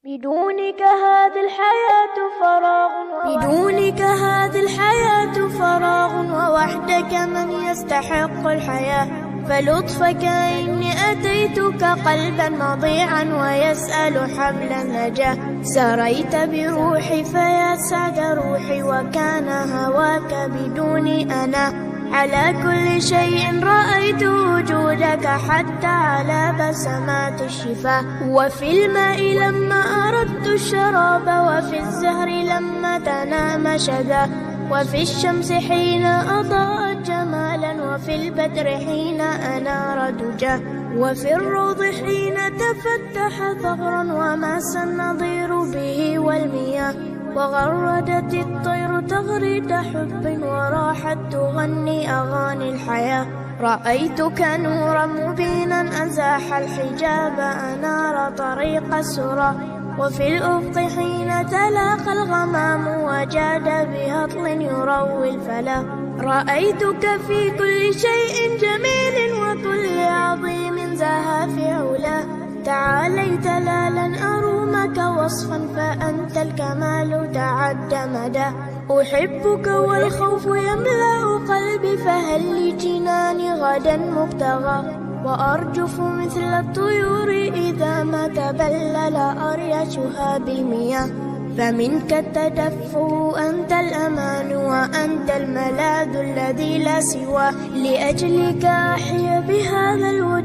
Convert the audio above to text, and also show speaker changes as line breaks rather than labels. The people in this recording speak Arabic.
بدونك هذه الحياة فراغ ووحدك من يستحق الحياة، فلطفك إني أتيتك قلبا مضيعا ويسأل حبل النجاة. سريت بروحي فيا سعد روحي، وكان هواك بدوني أنا. على كل شيء رأيت وجودك، حتى على بسمات الشفاه. وفي الماء لما أردت الشراب، وفي الزهر لما تنام شذا، وفي الشمس حين أضاءت جمالا، وفي البدر حين أنار دجاه، وفي الروض حين تفتح ثغرا وماس النظير به والمياه. وغردت الطير تغريد حب، وراحت تغني أغاني الحياة. رأيتك نورا مبينا أزاح الحجاب، أنار طريق السرى. وفي الأفق حين تلاقى الغمام، وجاد بهطل يروي الفلا. رأيتك في كل شيء جميل، وكل عظيم زاها في علاه. تعاليت لا لن أرومك وصفا، فأنت الكمال تعد مدى. أحبك والخوف يملأ قلبي، فهل لجناني غدا مبتغى. وأرجف مثل الطيور إذا ما تبلل أريشها بالمياه. فمنك التدفؤ أنت الأمان، وأنت الملاذ الذي لا سواه. لأجلك أحيا بهذا الوجود.